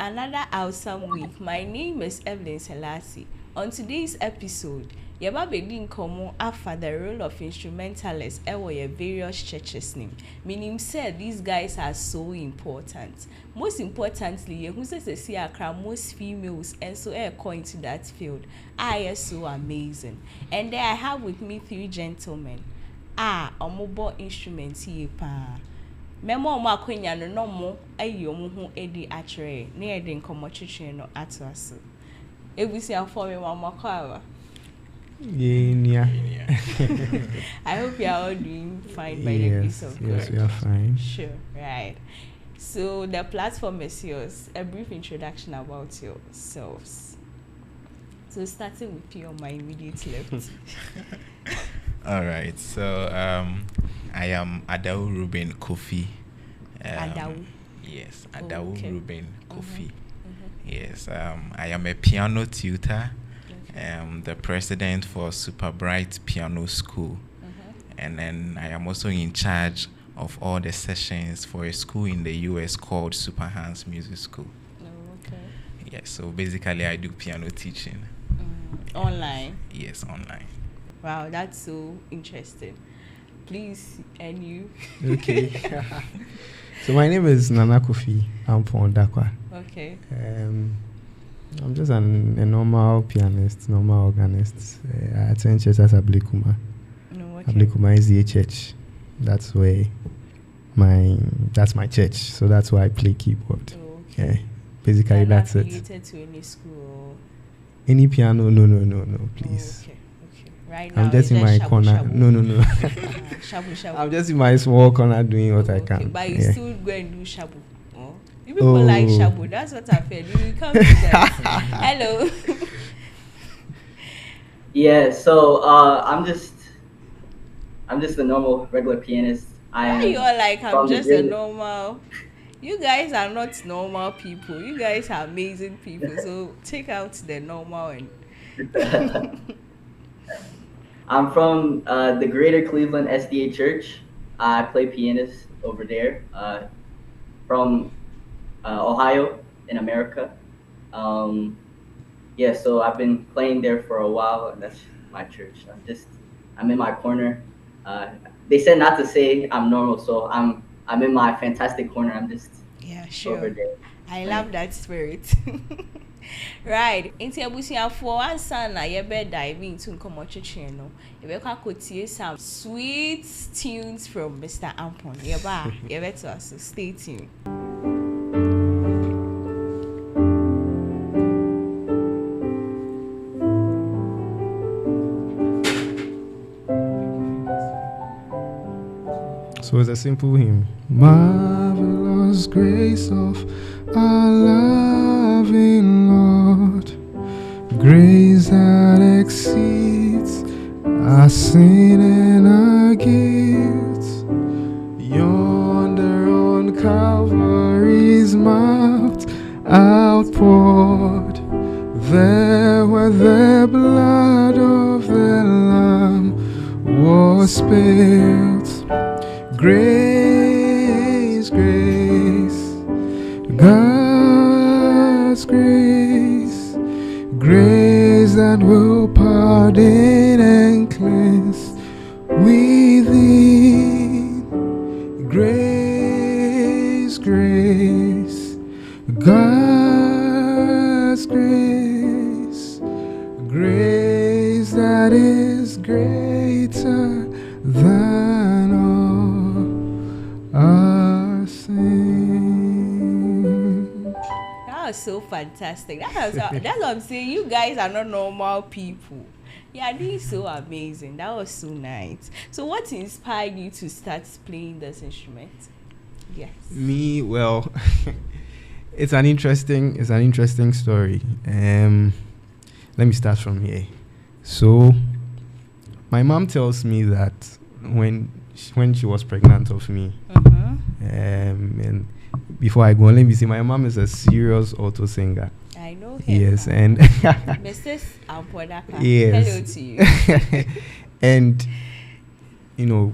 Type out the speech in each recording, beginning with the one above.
another awesome week. My name is Evelyn Selassie. On today's episode, Yaba begin komo afa the role of instrumentalists your various churches name. Meaning said these guys are so important. Most importantly, who says see most females and so into that field are so amazing. And there I have with me 3 gentlemen. Mobile instruments here pa. Memo ma kwenya no mo ayi omo ho edi akyere na ye de nkomo twetwe no ato aso ebusi afọ me mama kwawa Yeah. I hope you are all doing fine by the grace of God. Yes, we are fine. Sure, right. So the platform is yours. A brief introduction about yourselves. So starting with you on my immediate left. All right. So I am Adau Ruben Kofi. Adau. Yes, Adau Ruben Kofi. Mm-hmm. Yes. I am a piano tutor. The president for Super Bright Piano School. And then I am also in charge of all the sessions for a school in the US called Super Hands Music School. Oh, okay. Yes, so basically I do piano teaching. Online? Yes, online. Wow, that's so interesting. Please, and you? Okay. So my name is Nana Kofi Ampon Dakwa. Okay. I'm just a normal pianist, normal organist. I attend church at Ablikuma. No, okay. Ablikuma is the church. That's where that's my church. So that's why I play keyboard. Oh, okay. Yeah. Basically, that's it. Related to any school? Any piano? No, please. Oh, okay. Right now, I'm just in my corner. Shabu. No. Shabu. I'm just in my small corner doing what I can. But you still go and do shabu. Oh. You people like shabu. That's what I feel. You come to that. Hello. Yeah. So I'm just a normal regular pianist. Why you all like I'm just a normal? You guys are not normal people. You guys are amazing people. So take out the normal and. I'm from the Greater Cleveland SDA Church. I play pianist over there. From Ohio in America. So I've been playing there for a while, and that's my church. I'm in my corner. They said not to say I'm normal, so I'm in my fantastic corner. I'm just over there. I love that spirit. Right. Inti abusia for one son na ye be dive into nkomo twetwe no. E be kwa kotie some sweet tunes from Mr. Ampon. Ye be to us. So stay tuned. So it's a simple hymn. Marvelous grace of our loving Lord, grace that exceeds our sin and our guilt. Yonder on Calvary's mount outpoured, there where the blood of the Lamb was spilled. Grace, God's grace, grace that will pardon and cleanse within. Grace, God's grace, grace that is greater than all our sin. That was so fantastic. That's what I'm saying. You guys are not normal people. Yeah, this is so amazing. That was so nice. So what inspired you to start playing this instrument? Yes. Me, well, it's an interesting story. Let me start from here. So my mom tells me that when she was pregnant of me, and before I go on, let me see, my mom is a serious auto singer. I know him. Yes, and Mrs. Ampodaka. Yes. Hello to you. And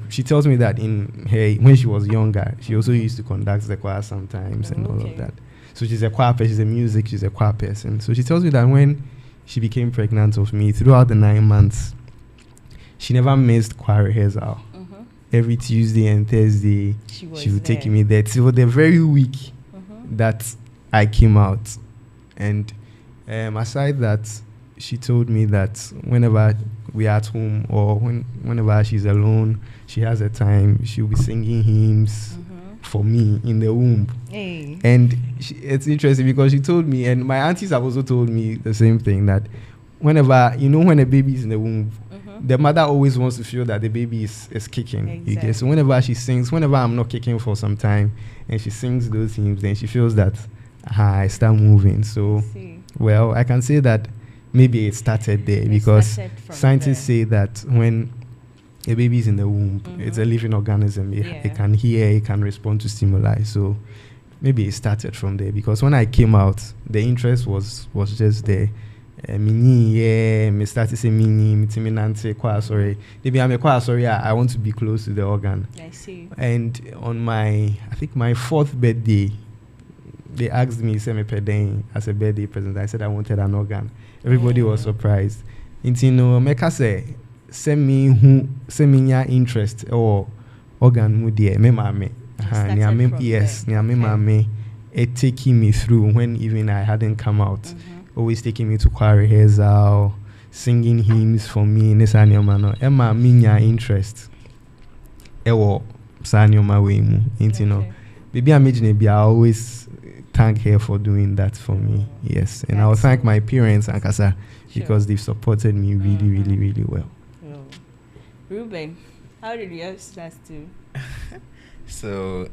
she tells me that when she was younger, she also used to conduct the choir sometimes and all of that. So she's a choir person, she's a choir person. So she tells me that when she became pregnant of me, throughout the 9 months, she never missed choir rehearsal. Every Tuesday and Thursday, she would take me there till the very week that I came out. And aside that, she told me that whenever we're at home or whenever she's alone, she has a time, she'll be singing hymns for me in the womb. Hey. And it's interesting because she told me, and my aunties have also told me the same thing, that whenever, when a baby is in the womb, the mother always wants to feel that the baby is kicking. Exactly. So whenever she sings, whenever I'm not kicking for some time, and she sings those hymns, then she feels that I start moving. So, well, I can say that maybe it started there because scientists say that when a baby is in the womb, it's a living organism. It can hear, it can respond to stimuli. So maybe it started from there because when I came out, the interest was just there. Me started saying me choir, sorry. Maybe I'm a choir, sorry. I want to be close to the organ. I see. And on my 4th birthday, they asked me as a birthday present. I said I wanted an organ. Everybody was surprised. Meka say send me your interest or organ mudie me mame. Yes, me mame. It taking me through when even I hadn't come out. Always taking me to choir rehearsal, singing hymns for me. Nesanyoma Emma minya interest. Ewo sanyoma wemu. Baby I always thank her for doing that for me. Yes, and I will thank my parents and Kasa because they've supported me really, really, really well. Ruben, how did yours start to? So,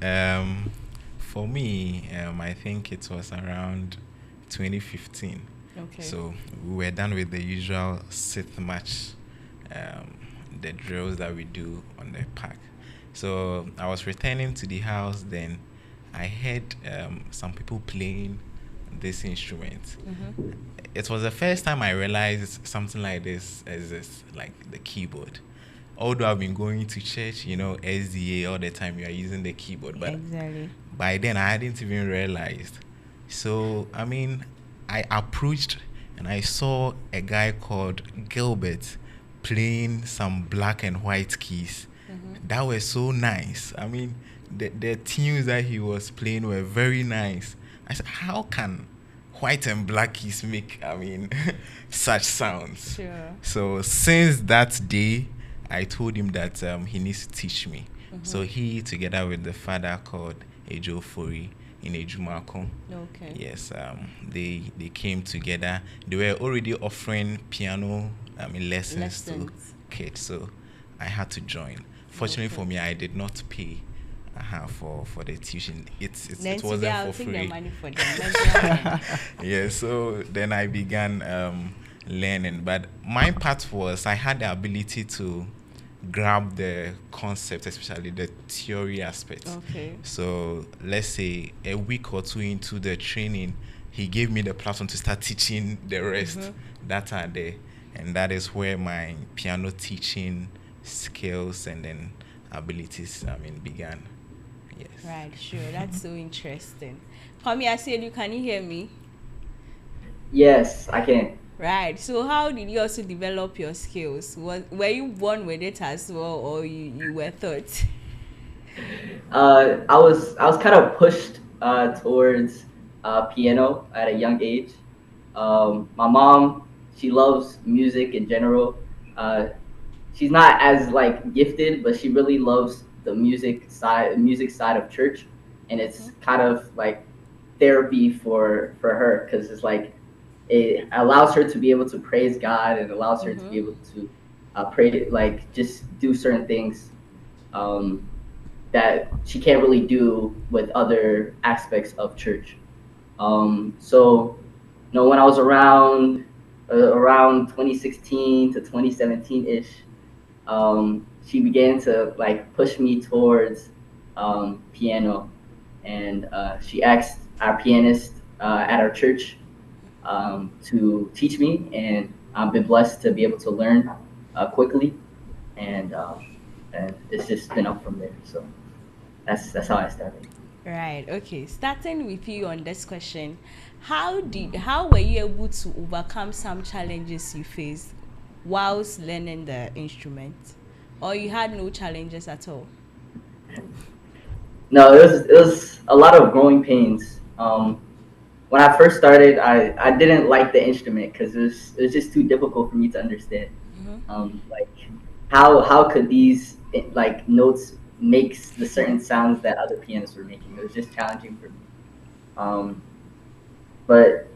for me, I think it was around 2015. Okay. So we were done with the usual sixth match, the drills that we do on the park. So I was returning to the house, then I heard some people playing this instrument. It was the first time I realized something like this exists, like the keyboard. Although I've been going to church, SDA all the time, you are using the keyboard, but by then I hadn't even realized. So, I approached and I saw a guy called Gilbert playing some black and white keys. That was so nice. The tunes that he was playing were very nice. I said, how can white and black keys make, such sounds? Sure. So since that day, I told him that he needs to teach me. So he, together with the father called Ejo Fori, in Ejumako. Okay. Yes, they came together. They were already offering piano lessons to kids, so I had to join. Fortunately for me, I did not pay for the tuition. It wasn't for free. Money for them. Yeah, so then I began learning. But my part was I had the ability to grab the concept, especially the theory aspect. Okay. So let's say a week or two into the training, he gave me the platform to start teaching the rest that are there. And that is where my piano teaching skills and then abilities began. Yes. Right, sure. That's so interesting. Kwame, I said, can you hear me? Yes, I can. Right. So how did you also develop your skills? Were you born with it as well, or you were taught? I was kind of pushed towards piano at a young age. My mom, she loves music in general. She's not as gifted, but she really loves the music side of church, and it's kind of like therapy for her because it's it allows her to be able to praise God and allows her to be able to pray, just do certain things that she can't really do with other aspects of church. So, when I was around 2016 to 2017-ish, she began to push me towards piano, and she asked our pianist at our church to teach me, and I've been blessed to be able to learn quickly, and it's just been up from there. So that's how I started. Right. Okay. Starting with you on this question, how were you able to overcome some challenges you faced whilst learning the instrument, or you had no challenges at all? No, it was a lot of growing pains. When I first started, I didn't like the instrument because it was just too difficult for me to understand. Like how could these like notes makes the certain sounds that other pianists were making? It was just challenging for me. Um, but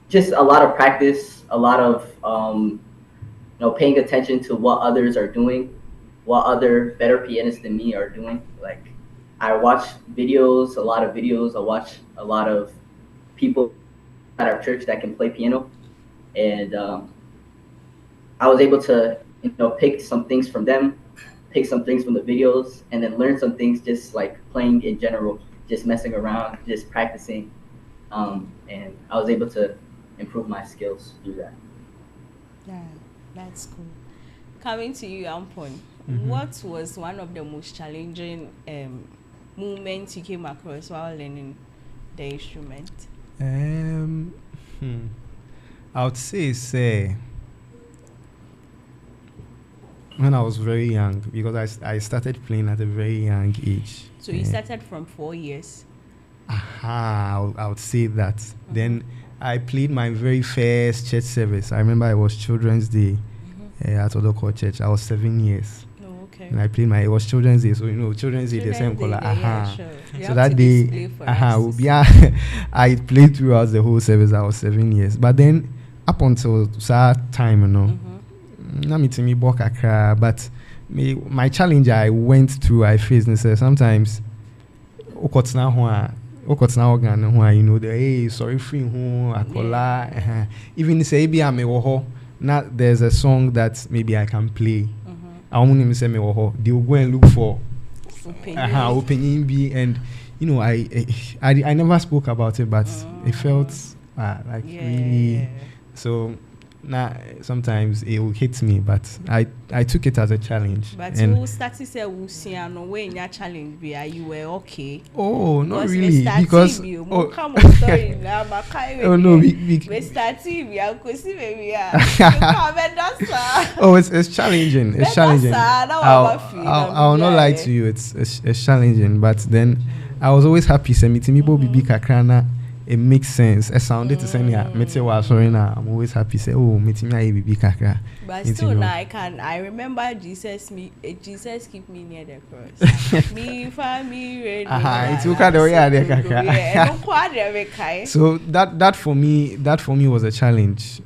just a lot of practice, a lot of paying attention to what others are doing, what other better pianists than me are doing. Like I watch videos, a lot of videos. I watch a lot of people at our church that can play piano, and I was able to pick some things from them, pick some things from the videos, and then learn some things just like playing in general, just messing around, just practicing, and I was able to improve my skills through that. Yeah, that's cool. Coming to you, Ampon, what was one of the most challenging moments you came across while learning the instrument? I would say when I was very young, because I started playing at a very young age. So you started from 4 years? I would say that. Then I played my very first church service. I remember it was Children's Day at Odoko Church. I was 7 years. Oh, okay. And I played it was Children's Day, so Children's Day, the same color. Yeah, sure. So that day, I played throughout the whole service. I was 7 years. But then, up until that time, but my challenge I went through, I faced, and said sometimes, sorry free even say there's a song that maybe I can play. I won't say they will go and look for opening and I never spoke about it, but it felt really so. Sometimes it will hit me, but I took it as a challenge. But you started to say when your challenge be, you were okay? Oh, not really, because it's challenging. It's challenging. I'll not lie to you. It's challenging, but then I was always happy. It makes sense. It sounded to say, I'm always happy. Say, but still, now I remember Jesus keep me near the cross. Me, family, ready. So that for me was a challenge.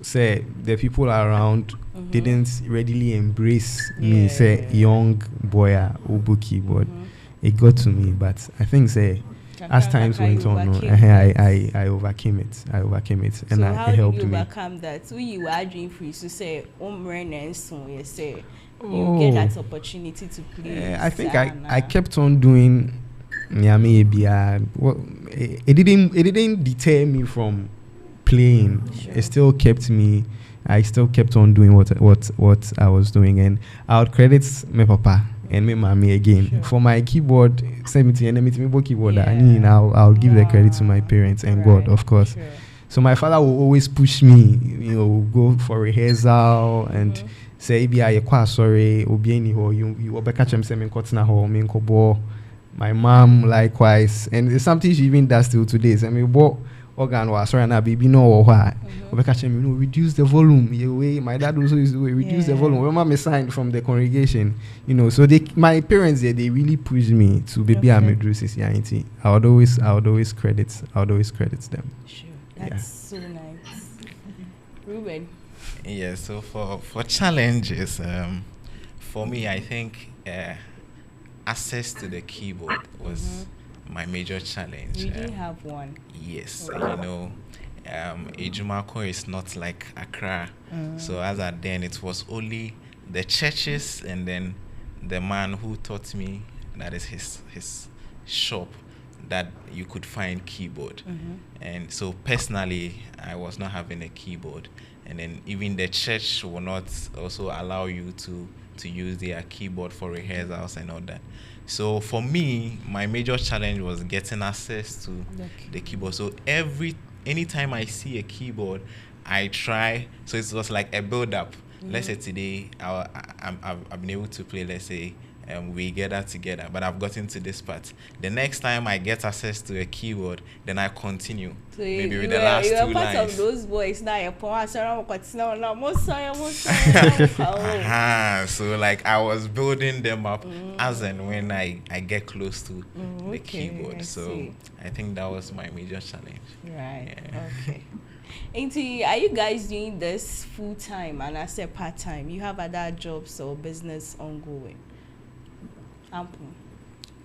Say the people around didn't readily embrace me. Say young boy, Ubu keyboard. It got to me, but I think as times went on, I overcame it. And so it helped me. So how did you overcome that? So you were dream free to say, you say you get that opportunity to play. I think I kept on doing. It didn't deter me from playing. Sure. It still kept me. I still kept on doing what I was doing, and I would credit my papa and my mommy again. Sure. For my keyboard, keyboard. I'll give the credit to my parents and God, of course. Sure. So my father will always push me, go for rehearsal and say, sorry, my mom likewise, and it's something she even does till today. Organ was sorry now baby reduce the volume. My dad also used to reduce the volume. When mom signed from the congregation, so my parents they really pushed me to baby Amedrusis Yanti. I would always credit them. Sure. That's so nice. Ruben. Yeah, so for challenges, for me I think access to the keyboard was my major challenge. You did have one. Yes, Ejumako is not like Accra. So as at then, it was only the churches and then the man who taught me, that is his shop, that you could find keyboard. And so personally, I was not having a keyboard. and then even the church will not also allow you to use their keyboard for rehearsals and all that. So for me, my major challenge was getting access to the keyboard. So anytime I see a keyboard, I try. So it was like a build up. Let's say today I've been able to play, let's say, we gather together, but I've gotten to this part. The next time I get access to a keyboard, then I continue. So maybe with the last you two are part lines. of those boys now. So like I was building them up as and when I get close to the keyboard. So I think that was my major challenge. Right. Yeah. Okay. Auntie, are you guys doing this full time and I said part time? You have other jobs or business ongoing? Ample.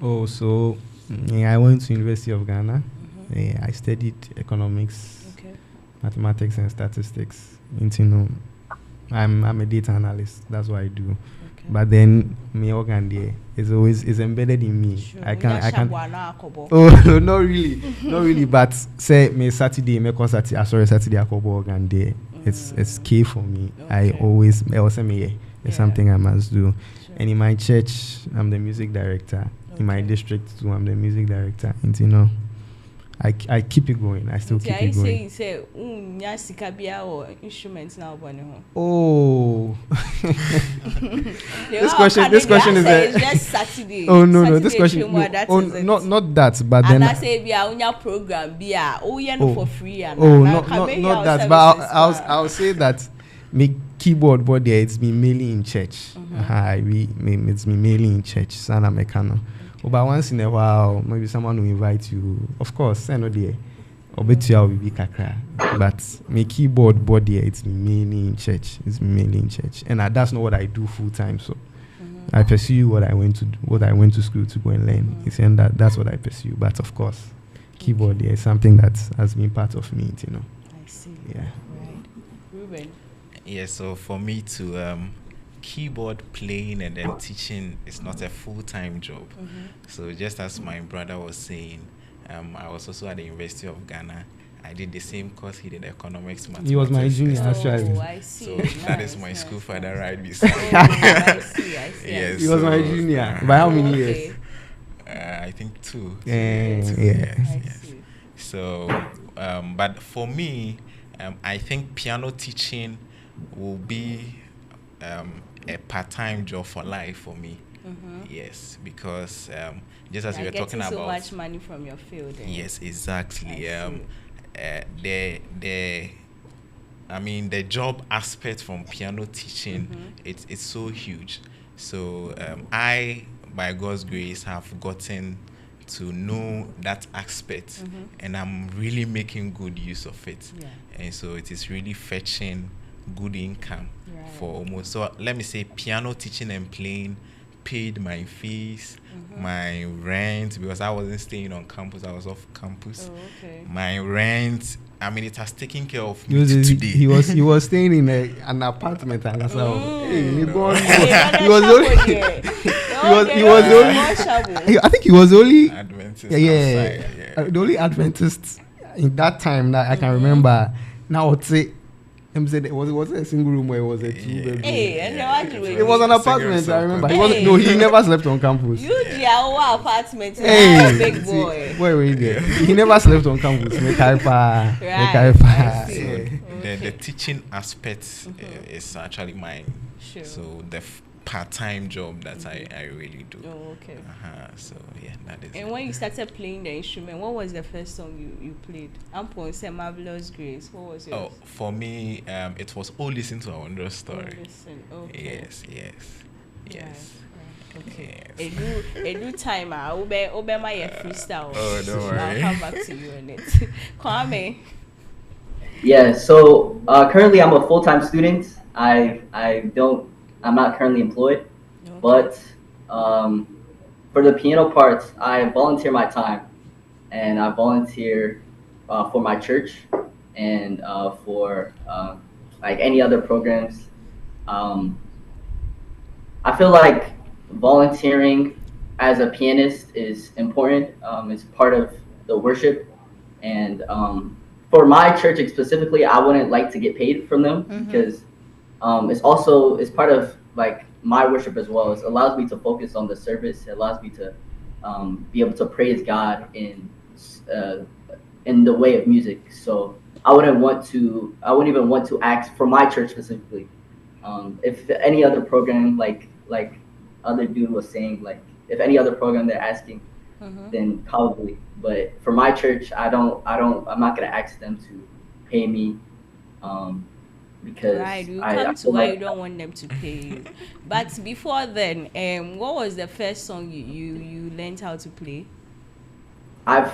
Oh, so I went to University of Ghana. I studied economics, mathematics, and statistics. I'm a data analyst. That's what I do. But then my organ is embedded in me. Sure. I can. Oh no, not really. But say me Saturday, Saturday I cover organ day. It's key for me. I also me it's something I must do. Sure. And in my church, I'm the music director. In my district too, I'm the music director. And I keep it going. I still keep it going. You say or instruments now. Oh. This question is just Saturday. Oh no, this question not that, but then I say we are on your program for free not that, but I'll say that my keyboard body it's been mainly in church. It's been mainly in church. Sana mekano. But once in a while, maybe someone will invite you. Of course, I know the obetia will be kakra. But my keyboard body, it's mainly in church. It's mainly in church, and that's not what I do full time. So I pursue what I went to school to go and learn. It's and that's what I pursue. But of course, keyboard is something that has been part of me. I see. Yeah. Right. Ruben. Yeah. So for me to keyboard playing and then teaching is not a full-time job. So just as my brother was saying, I was also at the University of Ghana. I did the same course he did, economics, mathematics. He was my junior, actually. Oh, I see. So nice, that is my school father right I beside. see. Yes, he was my junior. By how many years? I think 2. Yes. So, but for me, I think piano teaching will be a part-time job for life for me. Yes, because just as you were talking about, so much money from your field. Yes, exactly. The job aspect from piano teaching, it's so huge. So I, by God's grace, have gotten to know that aspect, and I'm really making good use of it. And so it is really fetching good income for almost. So let me say, piano teaching and playing paid my fees, my rent, because I wasn't staying on campus, I was off campus. My rent, it has taken care of me today. He was staying in an apartment and that's how I think he was only Adventist. The only Adventist in that time that I can remember. Now I'd say was it a single room or it was a 2-bedroom? It was an apartment, I remember. He never slept on campus. You our apartment, big boy. Wait. He never slept on campus. The teaching aspect is actually mine. Sure. So the part-time job that I really do. Oh, okay. So yeah, that is. And when you started playing the instrument, what was the first song you played? Ampon said Marvelous Grace. What was yours? Oh, for me, it was "Oh Listen to a Wondrous Story." Oh, listen. Okay. Yes. Okay. A new timer. Obe my freestyle. Oh, don't worry. I'll come back to you on it. Kwame. Yeah. So currently, I'm a full-time student. I'm not currently employed, but for the piano part, I volunteer my time, and I volunteer for my church and for like any other programs. I feel like volunteering as a pianist is important. It's part of the worship, and for my church specifically, I wouldn't like to get paid from them because it's part of like my worship as well. It allows me to focus on the service. It allows me to be able to praise God in the way of music. So I wouldn't even want to ask for my church specifically. If any other program, like other dude was saying, like if any other program they're asking, then probably. But for my church, I'm not gonna ask them to pay me, because right, you come to where you don't want them to pay you. But before then, what was the first song you learned how to play? I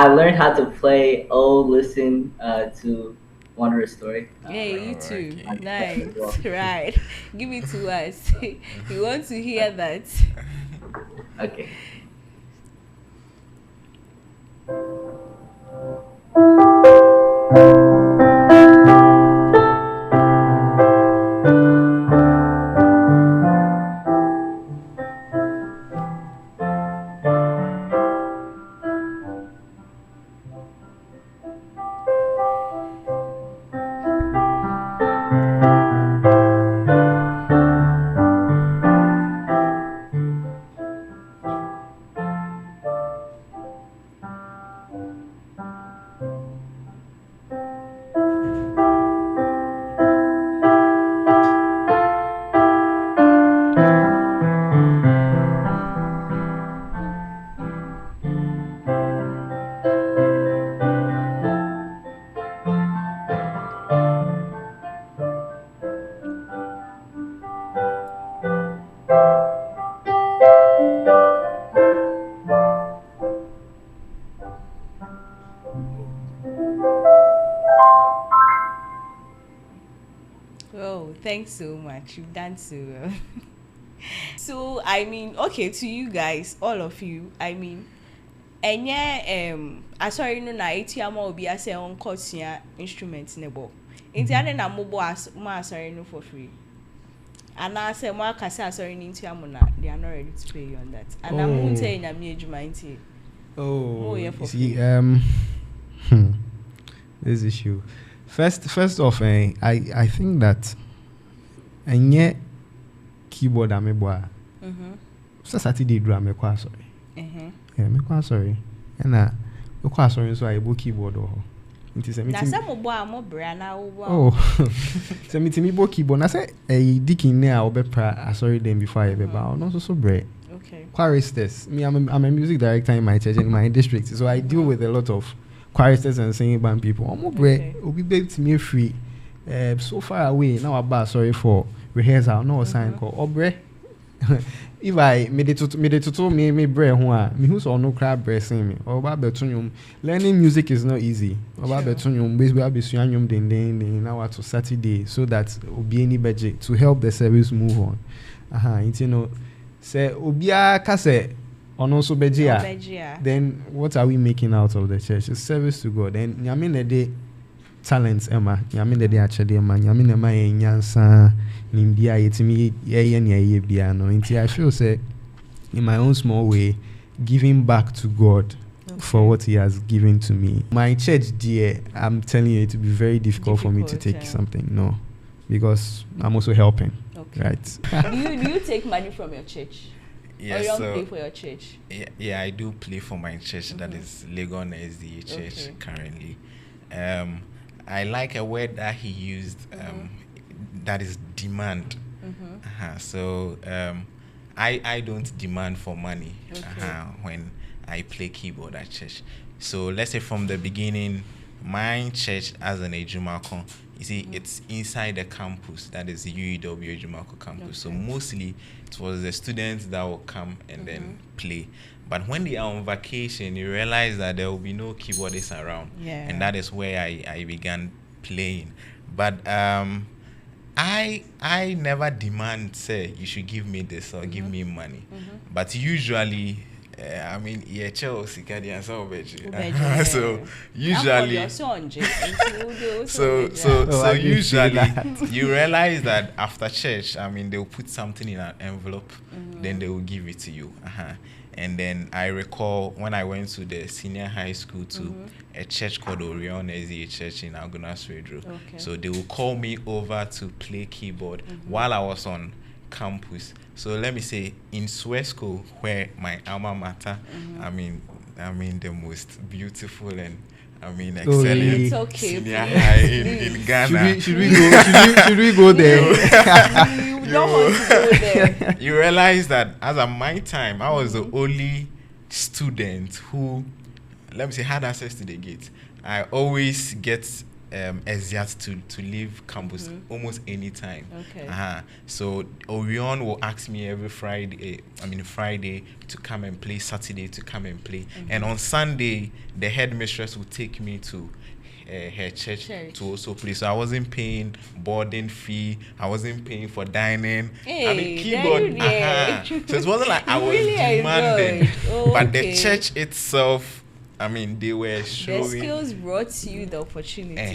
learned how to play Listen to Wondrous Story. Yeah, you too. Okay. Nice. Right. Give it to us. We want to hear that. Okay. Oh, thanks so much. You've done so well. So, I mean, okay, to you guys, all of you, I mean, and yeah, I sorry no na ATM will be as on course instruments nebo. Into na mobile as ma sorry no for free. And I say more kasa sorry into amona, they are not ready to pay you on that. And I'm going to say na me age Oh, yeah, for you see, this issue. First off, I think that and yet keyboard ameboa. So Saturday drum me kwa sorry. Yeah, me kwa sorry. And me kwa sorry so I book keyboard or. Nti se na se mo boa mo bra na wo boa. Oh. Se me book keyboard na say dikin ne a obepra sorry then before I be ba. No so bre. Okay. Choristers. Me I'm a music director in my church in my district. So I deal with a lot of choristers and singing band people. Omo bre obi be to me free. So far away now about sorry for rehearsal no sign call obre. If I made it to me bre ho a me who so no crowd bre sing me oba betunyum. Learning music is not easy. Oba betunyum basically abesuanyum den now to Saturday so that obi any budget to help the service move on. You know say obia ka say ono so begia. Then what are we making out of the church? It's service to God. Then nyame na dey talents Emma nyame na dey actually Emma nyame na ma enyansa nimbia yetimi ye na ye bia no nti I feel say in my own small way giving back to God for what he has given to me. My church dear, I'm telling you it will be very difficult for me to take something because I'm also helping. Okay. Right. do you take money from your church? Yes, or you don't so play for your church? Yeah, I do play for my church. That is Legon SDA Church currently. I like a word that he used, that is demand. So I don't demand for money when I play keyboard at church. So let's say from the beginning, my church as an Ejumako, you see, it's inside the campus, that is the UEW Ejumako campus. So mostly it was the students that will come and then play. But when they are on vacation, you realize that there will be no keyboardists around. Yeah. And that is where I began playing. But I never demand, say, you should give me this or give me money. But usually, I mean, so usually, so usually, you realize that after church, I mean, they'll put something in an envelope, then they will give it to you. And then I recall when I went to the senior high school to a church called Organist, a church in Organist. Okay. So they would call me over to play keyboard while I was on campus. So let me say in Suesco, where my alma mater, I mean the most beautiful and excellent It's okay, senior please. high in Ghana. Should we go there? You don't want to go there. You realize that as at my time, I was the only student who, let me say, had access to the gate. I always get exit to leave campus almost any time. Okay. So Orion will ask me every Friday to come and play, Saturday to come and play, and on Sunday the headmistress will take me to her church to also play. So I wasn't paying boarding fee, I wasn't paying for dining. Hey, Keyboard. So it wasn't like I was really demanding, but the okay. church itself, they were showing. The skills brought you the opportunity.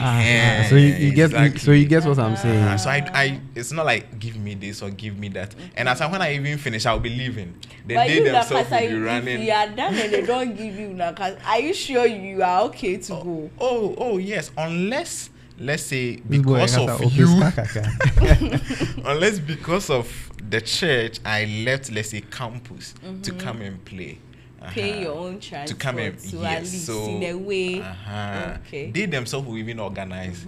So you get what I'm saying. So I it's not like give me this or give me that. And as when I even finish, I'll be leaving. Then But they you themselves will be if running. you are done and they don't give you are you sure you are okay to go? Oh yes, unless let's say This boy because has of a you, office unless because of the church, I left, let's say, campus to come and play. Pay your own transport to come and to yes, at least so in a way. Okay. They themselves will even organize.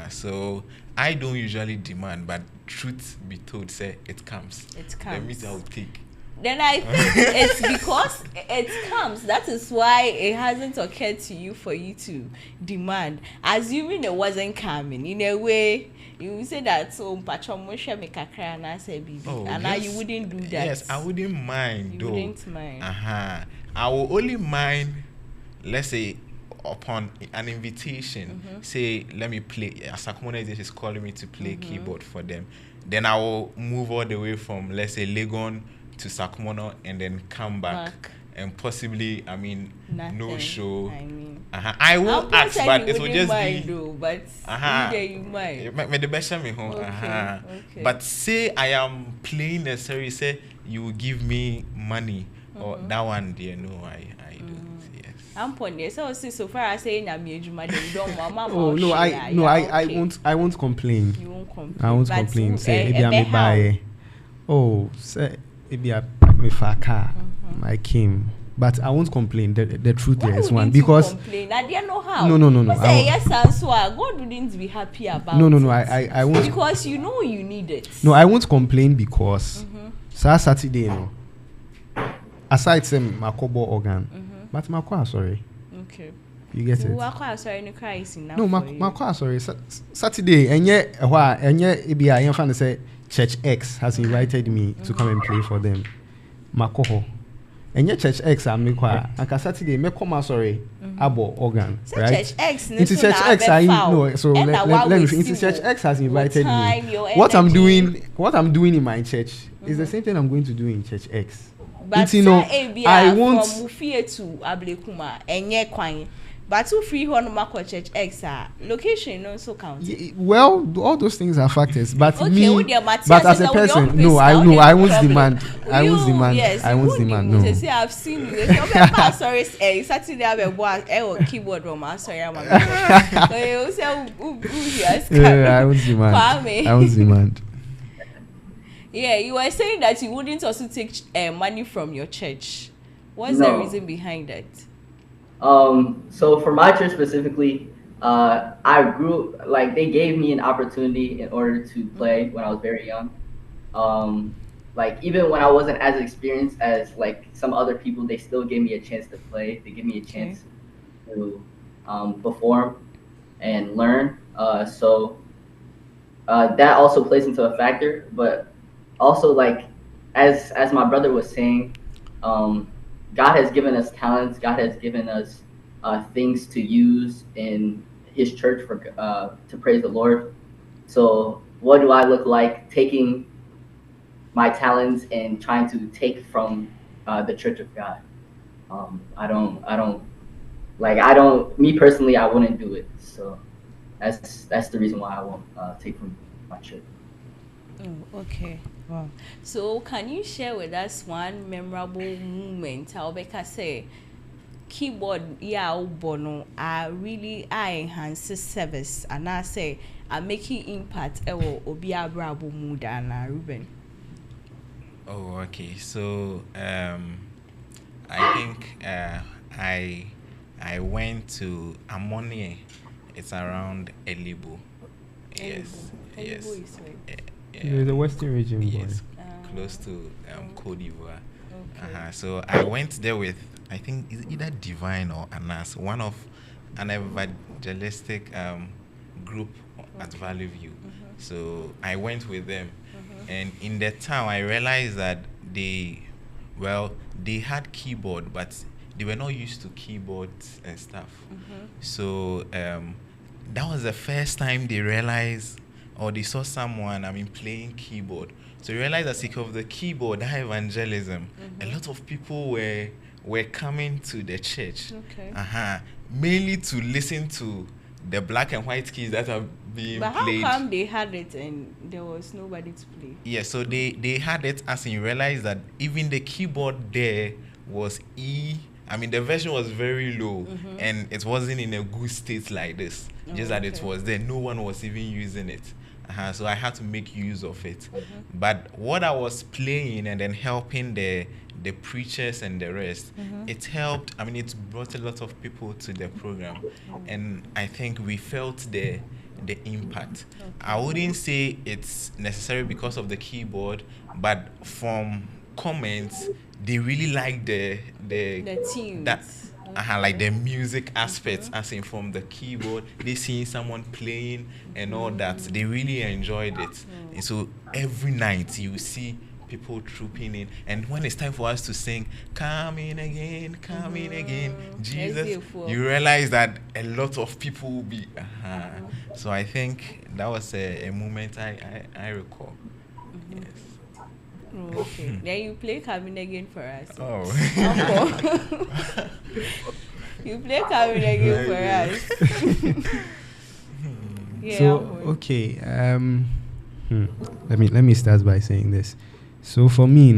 So I don't usually demand, but truth be told, say it comes. It The comes. meat I will take. Then I think it's because it comes. That is why it hasn't occurred to you for you to demand. Assuming it wasn't coming, in a way, you would say that so and I say baby. And now you wouldn't do that. Yes, I wouldn't mind You though. wouldn't mind. I will only mind, let's say, upon an invitation, say, let me play. Sakumona is calling me to play keyboard for them. Then I will move all the way from, let's say, Legon to Sakumono and then come back. And possibly, no show. I will ask, but it will just mind be. though, but you might. Okay. But say I am playing a series, say you will give me money or that one, dear. No, I don't. Yes. I'm pondering. So far as saying I'm you don't want. Oh no, I won't complain. You won't complain. I won't But complain. Say a maybe I may how? buy. Oh, say maybe I may for a car. I came, but I won't complain. The truth Why is wouldn't one you because complain? I didn't know how. No. Say yes and so God wouldn't be happy about No. it. I won't. Because you know you need it. No, I won't complain because Saturday, aside from my cobalt organ, but my car, sorry. Okay. You get it? No, my car, sorry. Saturday, and yet, I'm trying to say, Church X has invited me to come and play for them. Makoho. And yet, Church X, I'm Mekwa. And Saturday, Mekoma, sorry, Abo organ, right? Church X, into Church X, I know. So let me. Into Church X has invited me. What I'm doing in my church is the same thing I'm going to do in Church X. But I won't. From Mufie to Ablekuma, enye kwanye. But to free one Mako Church X, location also counts. Well, all those things are factors, but okay, but as a person, no, I won't demand. I won't demand. Yes, I won't demand. No. Say I've seen you. Sorry, Saturday I have a keyboard room. Sorry, I'm yeah, I won't demand. I won't demand. Yeah, you were saying that you wouldn't also take money from your church. What's the reason behind that? So for my church specifically, I grew, like, they gave me an opportunity in order to play when I was very young. Like, even when I wasn't as experienced as, like, some other people, they still gave me a chance to play. They gave me a chance to perform and learn. So that also plays into a factor. But also, like, as my brother was saying, God has given us talents. God has given us things to use in His church for to praise the Lord. So, what do I look like taking my talents and trying to take from the Church of God? I don't. Me personally, I wouldn't do it. So, that's the reason why I won't take from my church. Oh, okay. Wow. So can you share with us one memorable moment? I'll be say keyboard bono are really enhance service and I say are making impact obi abrabo mood and Ruben. Oh, okay. So I think I went to Ammonia. It's around Elibo. Yes. Elibo is right. Yeah, the Western region. Yes, close to Côte d'Ivoire. Okay. So I went there with, I think it's either Divine or Anas, one of an evangelistic group at Valley View. So I went with them, and in the town I realized that they had keyboard, but they were not used to keyboards and stuff. So that was the first time they realized, or they saw someone, playing keyboard. So you realize that because of the keyboard, that evangelism, a lot of people were coming to the church. Okay. Mainly to listen to the black and white keys that are being played. But how come they had it and there was nobody to play? Yeah, so they had it, as in you realize that even the keyboard there was E. The version was very low, and it wasn't in a good state like this. Just that it was there. No one was even using it. So I had to make use of it. But what I was playing and then helping the preachers and the rest, it helped. It brought a lot of people to the program, and I think we felt the impact. I wouldn't say it's necessary because of the keyboard, but from comments, they really like the tunes. Like the music aspects, as in from the keyboard, they seeing someone playing and all that. They really enjoyed it. And so every night you see people trooping in, and when it's time for us to sing "Come in again, Jesus," you realize that a lot of people will be. So I think that was a moment I recall. Yes. Oh, okay. Then you play "Coming Again" for us. Oh. You play "Coming Again" for us. Yeah. So okay. Let me start by saying this. So for me,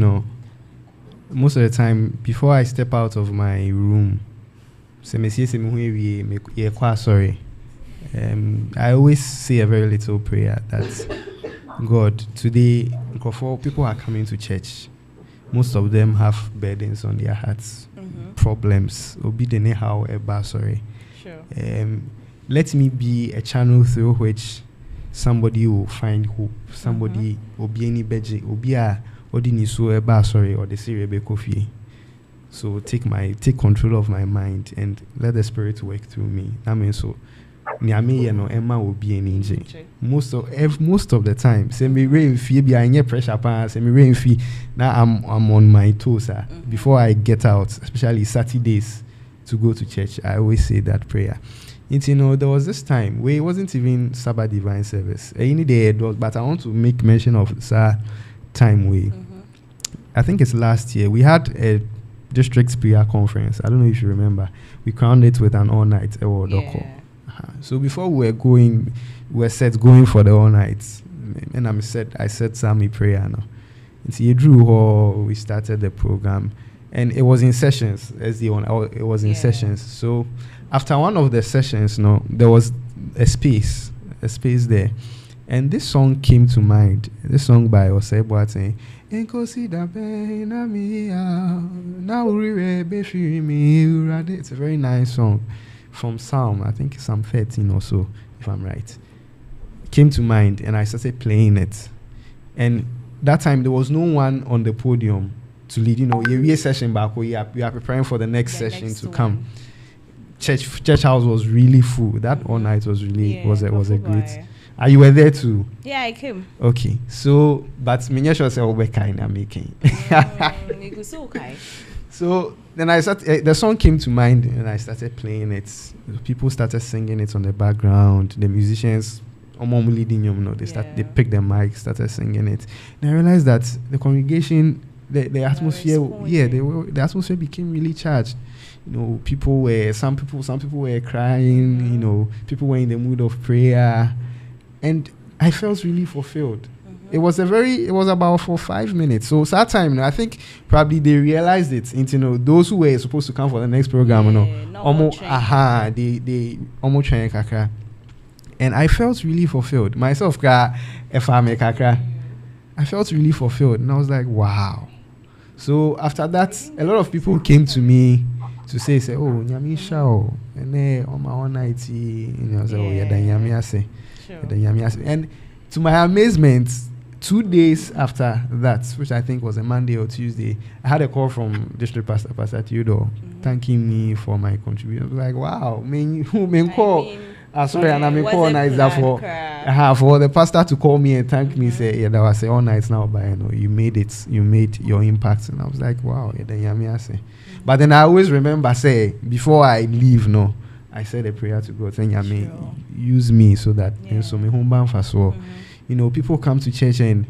most of the time before I step out of my room, I always say a very little prayer that God, today, people are coming to church. Most of them have burdens on their hearts, problems. Sure. Let me be a channel through which somebody will find hope. Somebody will be any beji, will be a sorry, or the Siri coffee. So take control of my mind and let the Spirit work through me. So. Emma will be an angel. Most of the time. Say me rain fee be any pressure pass. Say me rain fee. Now I'm on my toes. Before I get out, especially Saturdays to go to church, I always say that prayer. There was this time where it wasn't even Sabbath divine service. Any day it was, but I want to make mention of this time where I think it's last year we had a district prayer conference. I don't know if you remember. We crowned it with an all-night So before we were set going for the all nights, and I said Sami prayer now. We started the program, and it was in sessions. It was in sessions. So after one of the sessions, there was a space there, and this song came to mind. This song by Osei Boateng. It's a very nice song. From Psalm, I think Psalm 13 or so, if I'm right. It came to mind, and I started playing it. And that time, there was no one on the podium to lead. A session back, we are preparing for the next session to come. Church house was really full. That all night was really was a great. You were there too? Yeah, I came. Okay, so but Minyasho said, "Oh, we're kind of making." So then the song came to mind, and I started playing it. People started singing it on the background. The musicians, they picked the mic, started singing it. And I realized that the congregation, the atmosphere, the atmosphere became really charged. Some people were crying. People were in the mood of prayer, and I felt really fulfilled. It was about for 5 minutes. So that time, I think probably they realized it into, those who were supposed to come for the next program, they almost train kakra. And I felt really fulfilled. Myself, if I make kakra, I felt really fulfilled. And I was like, wow. So after that, a lot of people came to me to say, oh, Nyamisha, oh, and then on my own night, and to my amazement, 2 days after that, which I think was a Monday or Tuesday, I had a call from District Pastor Theodore, thanking me for my contribution. I was like, wow, call. Sorry, and I'm call nights for the pastor to call me and thank me, say, that was all nights now, but you made it, you made your impact. And I was like, wow, but then I always remember, say, before I leave, I said a prayer to God, saying, use me so that people come to church, and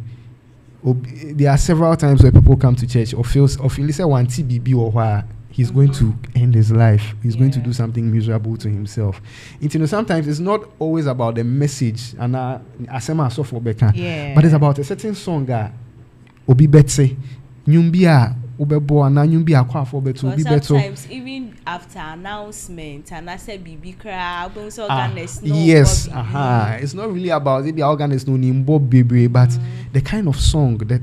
there are several times where people come to church or feel say one TBB or where he's going to end his life. He's going to do something miserable to himself. Sometimes it's not always about the message, and but it's about a certain song that obi betse nyumbia ubebo and nyumbia kwa for beto obi beto. Sometimes even after announcement and I said BB cry organist yes, it's not really about the organist no nimbo baby, but the kind of song that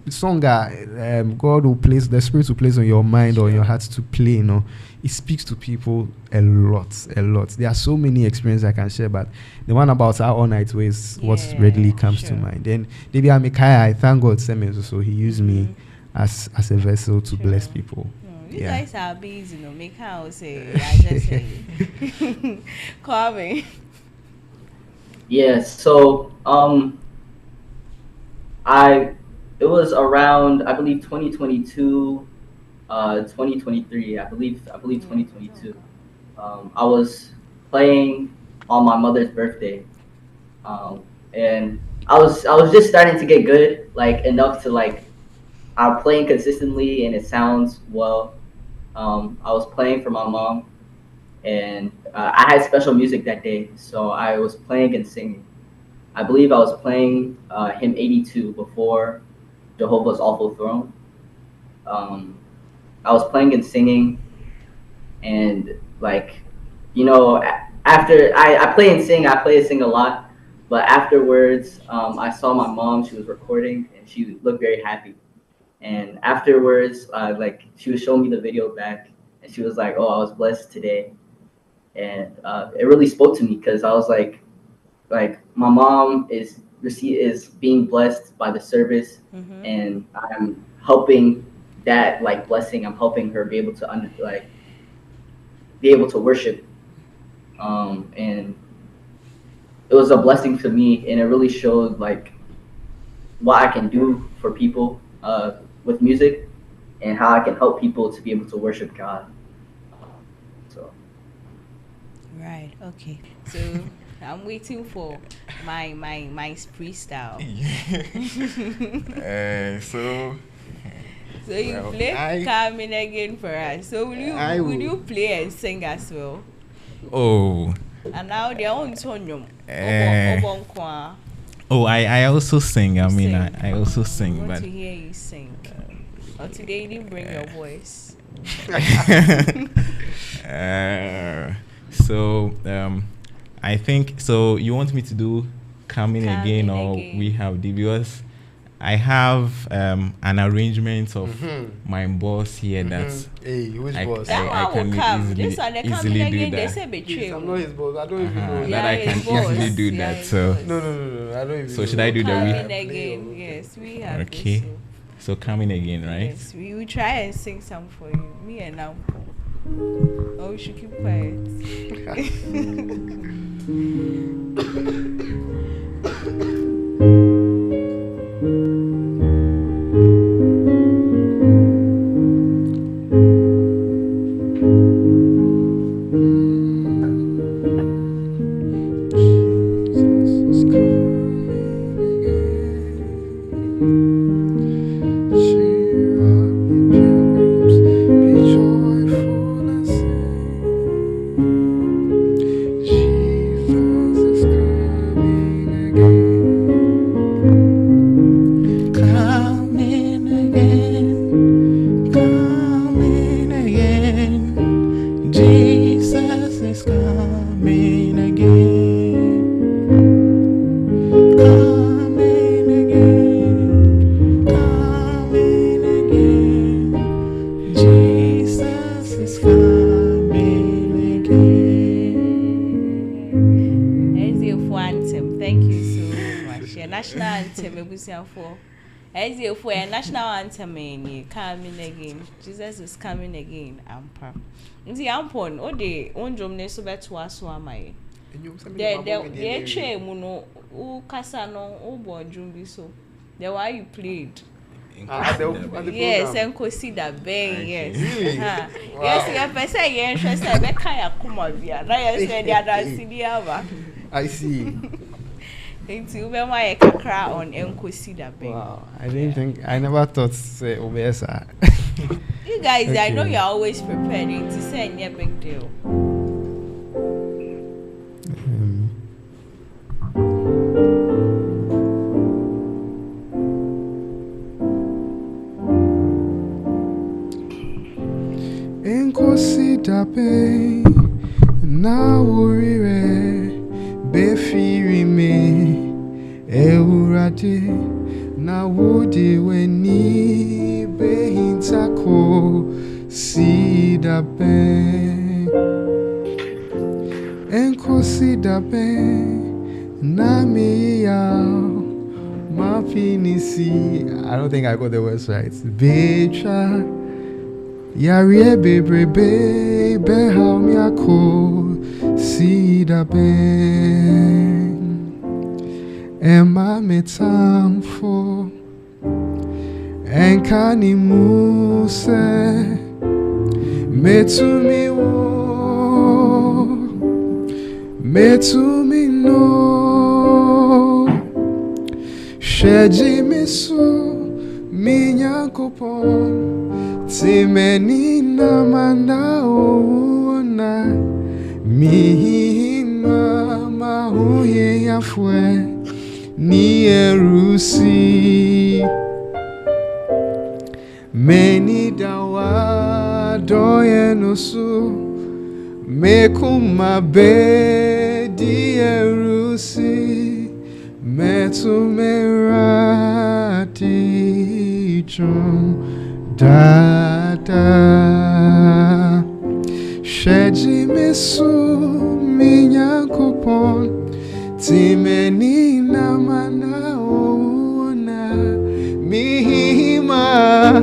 song God will place, the Spirit will place on your mind or your heart to play, it speaks to people a lot. There are so many experiences I can share, but the one about our all night ways what readily comes to mind. Then maybe I thank God so he used me as a vessel to bless people. You guys are busy, make how say I just say call me. Yes, so it was around, I believe, 2022, 2023. I believe 2022. I was playing on my mother's birthday, and I was just starting to get good, like enough to I'm playing consistently and it sounds well. I was playing for my mom, and I had special music that day, so I was playing and singing. I believe I was playing hymn 82 before Jehovah's Awful Throne. I was playing and singing, and after I play and sing a lot, but afterwards I saw my mom. She was recording and she looked very happy, and afterwards she was showing me the video back, and she was like, oh, I was blessed today, and it really spoke to me, because I was like my mom is being blessed by the service, and I'm helping that blessing. I'm helping her be able to worship, and it was a blessing to me, and it really showed what I can do for people with music, and how I can help people to be able to worship God. So right, okay, so I'm waiting for my freestyle. So you play Carmen again for us. So will you play and sing as well? Oh. And now they're on Tonyum. I also sing. I also sing. I want but to hear you sing. Today you didn't bring your voice. I think so. You want me to do coming again, or we have because I have an arrangement of my boss here that hey, which boss? I can easily do that. I'm not his boss. I don't even know that I can easily do that. So no. I don't even. So should I do that? Coming again, yes, we have. Okay. So coming again, right? Yes, we will try and sing some for you. Me and Uncle. Oh, we should keep quiet. national anthem ebusian for. As if for a national anthem coming again. Jesus is coming again. Ampa. Nti ampon o de onjom ne so beto aso amaye. The tray mu no u kasa no u bo drum bi so. The one you played. Yes, and consider bang, yes. Wow. Yes, you have said yes, I said that kind of come on via. I said the other I see. Thank you very much. Kakra on and consider bang. Wow, I didn't think, I never thought say Obesa. You guys, okay. I know you're always preparing to say a big deal. Consider pain, na worry be fear me, eurate na woody when ni be intako see the pain, and consider pain na me my finisi. I don't think I got the words right. Becha. Yari baby, how me a call see the pain. Emma me time for and can muse me to me wo me to me no sheji me so me nyankopon Timeni na manda ona mihima mahuye ya fwe ni erusi meni dawa doye nosu mekuma be di erusi metu merati chon da da sheji mesu minha kupon timeni na mana ona mihima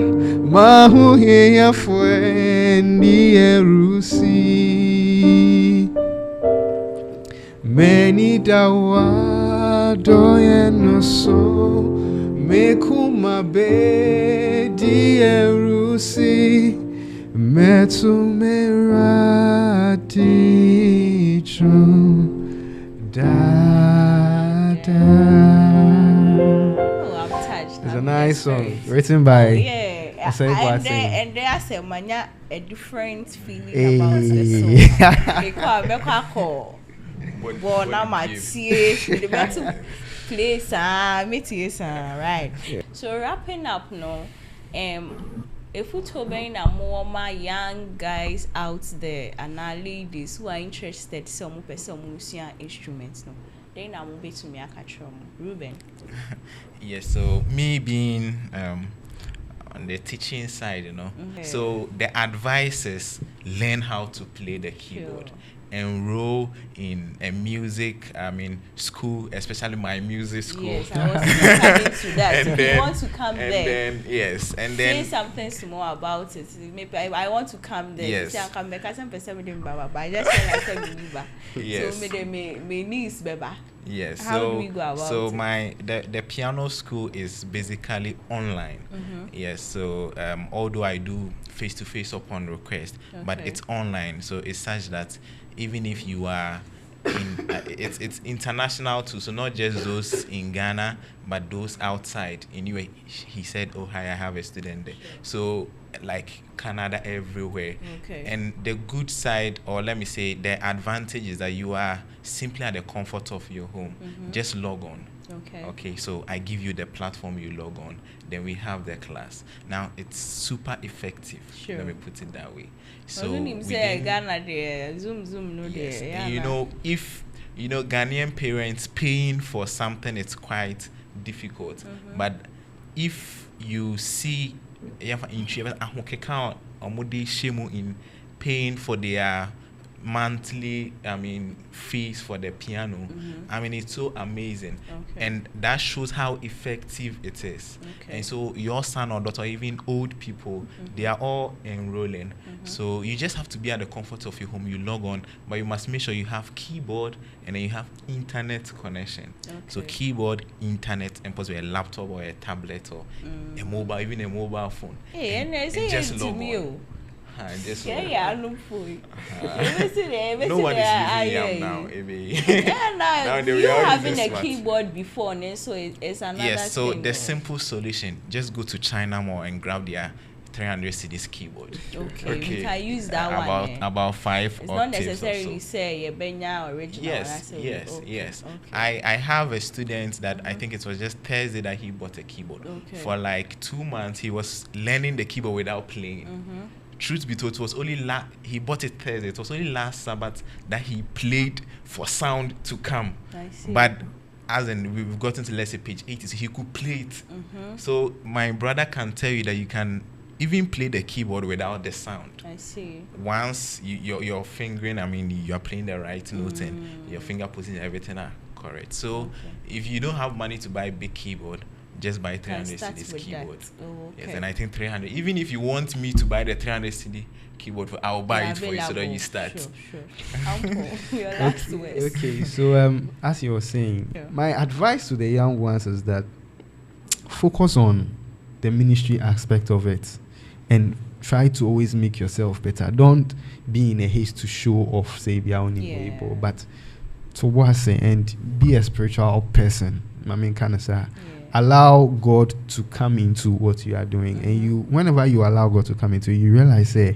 mahuye ya fue ni erusi meni dawa doye no so mekuma be di erusi metu merati chum da da. Oh, I'm touched. It's a nice song written by and there I say manya a different feeling about the song. Because I call born now my the better place right. So wrapping up now, if we told more my young guys out there and our ladies who are interested some music instruments no, then I will be to me a catch Ruben. Yes, so me being on the teaching side, you know. Okay. So the advice is learn how to play the keyboard. Sure. Enroll in a music, school, especially my music school. Yes, I was coming to that. And if you want to come and there, then yes, and then say something more about it. Maybe I want to come there. Yes. Say I come back. I just say like say yes. So me niece beba. Yes. How do we go about it? So the piano school is basically online. Mm-hmm. Yes. So although I do face-to-face upon request, okay, but it's online. So it's such that even if you are in, it's international too. So not just those in Ghana, but those outside. Anyway, he said, "Oh, hi, I have a student there." So like Canada, everywhere. Okay. And the good side, or let me say, the advantage is that you are simply at the comfort of your home. Mm-hmm. Just log on. Okay, so I give you the platform, you log on, then we have the class. Now it's super effective. Sure. Let me put it that way. So Ghana there, Zoom no yes, there. Yeah, you know, if Ghanaian parents paying for something, it's quite difficult. Mm-hmm. But if you see in paying for their monthly fees for the piano. It's so amazing. And that shows how effective it is. And so your son or daughter, even old people, they are all enrolling. So you just have to be at the comfort of your home. You log on, but you must make sure you have keyboard and then you have internet connection. So keyboard, internet, and possibly a laptop or a tablet or a mobile, even a mobile phone. And just log on. Nobody's using it now. Now you having a keyboard before, and so it's another yes, so thing. The simple solution, just go to China Mall and grab their 300 cedis keyboard. Okay. We can use that one. About 5 it's or not necessarily say Benya original. Yes. Okay. I have a student that I think it was just Thursday that he bought a keyboard. For like 2 months. He was learning the keyboard without playing. Truth be told, it was only he bought it Thursday. It was only last Sabbath that he played for sound to come. I see. But as in we've gotten to, let's say, page 80, so he could play it. So my brother can tell you that you can even play the keyboard without the sound. I see. Once you're fingering, you're playing the right note and your finger position, everything are correct. So if you don't have money to buy a big keyboard, just buy 300 cedis keyboard. Yes, and I think 300. Even if you want me to buy the 300 CD keyboard, I'll buy it for you so that you start. Sure. Your last words. Okay, so as you were saying, my advice to the young ones is that focus on the ministry aspect of it and try to always make yourself better. Don't be in a haste to show off, say, but to what I say, and be a spiritual person. Allow God to come into what you are doing, and you, whenever you allow God to come into it, you realize, use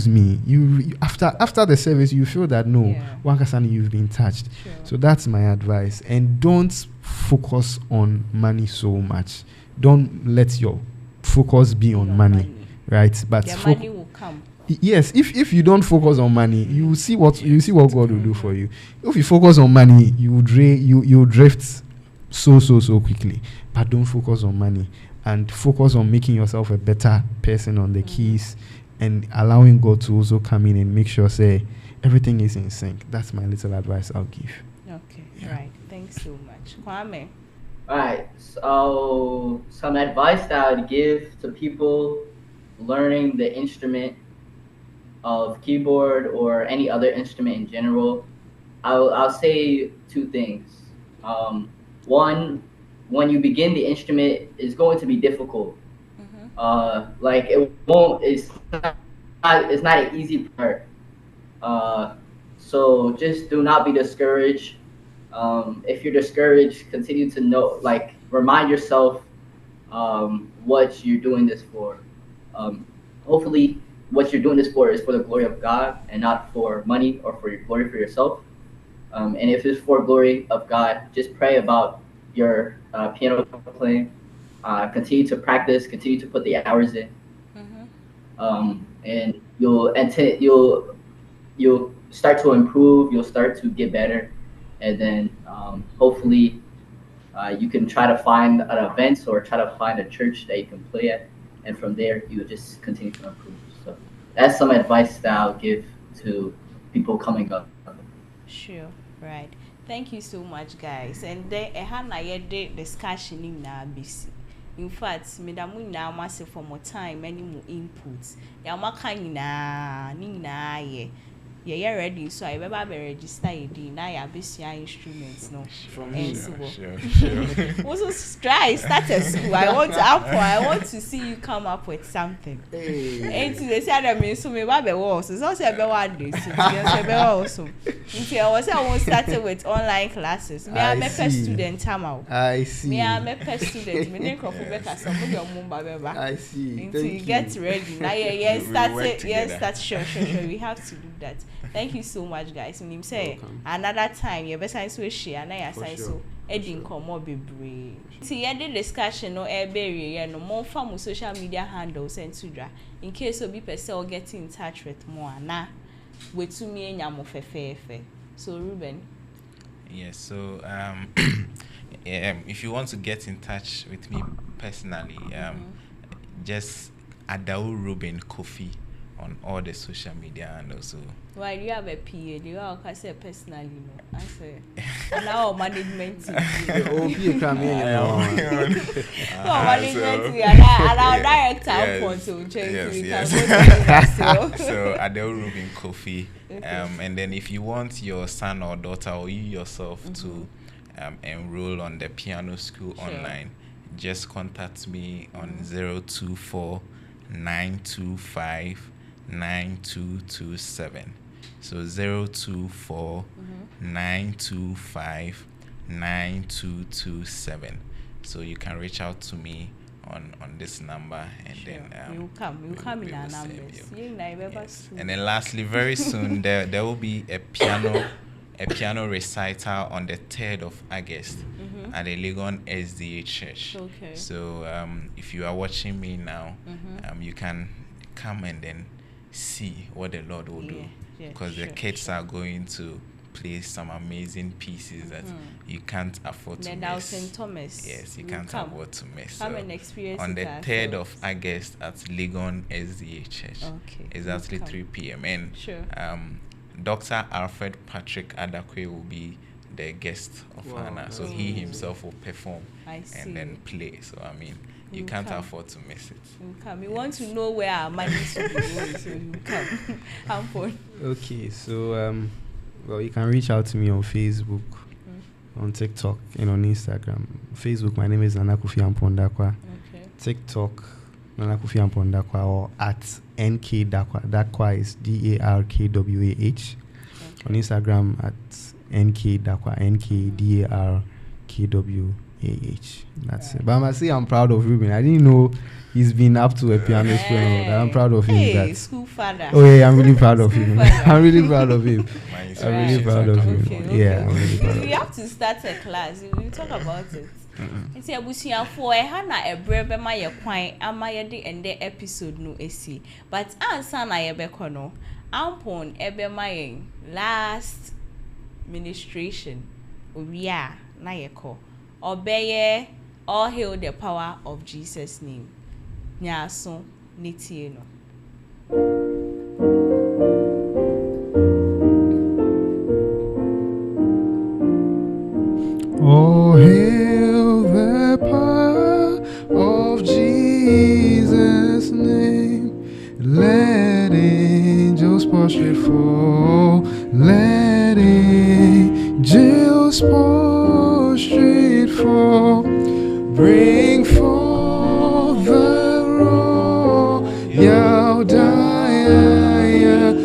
me. You after the service, you feel that you've been touched. So that's my advice. And don't focus on money so much. Don't let your focus be on money, right? But money will come. Yes, if you don't focus on money, you will see what God will do for you. If you focus on money, you drift so quickly. But don't focus on money, and focus on making yourself a better person on the keys, and allowing God to also come in and make sure everything is in sync. That's my little advice I'll give. Okay, right. Thanks so much, Kwame. All right. So some advice that I would give to people learning the instrument of keyboard or any other instrument in general, I'll say 2 things. One, when you begin the instrument, it's going to be difficult. It's not an easy part. So just do not be discouraged. If you're discouraged, continue to remind yourself what you're doing this for. Hopefully what you're doing this for is for the glory of God and not for money or for your glory for yourself. And if it's for glory of God, just pray about your piano playing. Continue to practice, continue to put the hours in. And you'll start to improve, you'll start to get better. And then hopefully you can try to find an event or try to find a church that you can play at. And from there, you'll just continue to improve. So that's some advice that I'll give to people coming up. Sure, right. Thank you so much, guys. And then I had a discussion in BC. In fact, Madam now massive for more time, many more inputs. Yeah, ready. So I remember register now you have instruments no. Sure. Also try start a school. I want to see you come up with something. And to the side of me, so me baby was. It's also a one day. So also. I was started with online classes. Me I'm a student Tamau. I see. Me I'm a student. Me name of Rebecca. Somebody your mum baby. I see. Until you get ready. Now start. Sure. We have to do that. Thank you so much, guys. When say another time, you better say share, and I say so. Edin komo bebre. See, any discussion no barrier, no more from social media handles and tudra. In case of be person get in touch with more na, with to me and yamo fefe. So Ruben. Yes. So if you want to get in touch with me personally, just Adao Ruben Kofi on all the social media and also. Why do you have a PA? Do you have a say personally? No, I say. Now management team. OP come here, Management team. And our director point to change. So Adao Ruben Kofi. And then if you want your son or daughter or you yourself to enroll on the piano school online, just contact me on 024 925 9227. So 024 925 9227. So you can reach out to me on this number, and then you come in our numbers. Yes. And then lastly, very soon there will be a piano recital on the 3rd of August at the Legon SDA Church. Okay. So if you are watching me now, you can come and then see what the Lord will do, because the kids are going to play some amazing pieces that you can't afford to miss. St. Thomas. Yes, you can't afford to miss. Come and experience on the 3rd of August at Legon SDA Church. Okay. Exactly 3 p.m. And Dr. Alfred Patrick Adakwe will be the guest of honor. So he himself will perform and then play. So I mean, you can't afford to miss it. You come. You want to know where our money should be going, so you come. Okay, so well, you can reach out to me on Facebook, on TikTok, and on Instagram. Facebook, my name is Nana Kofi Ampondakwa. Okay. TikTok, Nana Kofi Ampondakwa, or at NK Dakwa. Dakwa is DARKWAH. Okay. On Instagram at NK Dakwa, NKDARKWAH. That's it. But I must say I'm proud of Ruben. I didn't know he's been up to a piano school. I'm proud of him. Hey, school father. Oh yeah, I'm really proud of him. I'm really proud of him. I'm really proud of him. Yeah, I'm really proud of him. We have to start a class. We will talk about it. It's a busia for a hana a brebe my quine ama yedi and the episode no esi. But answer na yebekono. Ampon ebe my last ministration. Uria na yeko. Obeye all hail the power of Jesus' name. Nyaso nitieno. Oh, hail the power of Jesus' name. Let angels prostrate fall. Let angels prostrate fall. Bring forth the royal diadem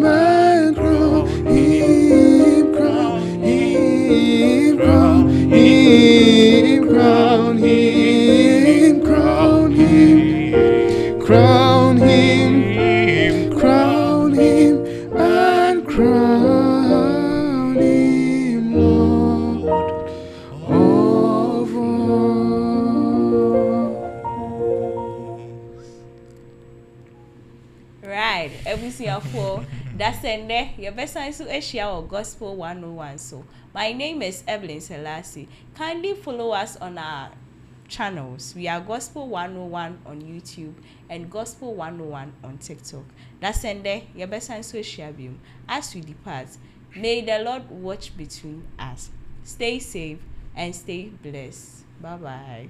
and crown him, crown him, crown him, crown him, crown him, crown him, crown him, and crown him, Lord of all. Right, every single four. That's in there. Your best signs to share or Gospel 101. So, my name is Evelyn Selassie. Kindly follow us on our channels. We are Gospel 101 on YouTube and Gospel 101 on TikTok. That's in there. Your best signs to share them. As we depart, may the Lord watch between us. Stay safe and stay blessed. Bye bye.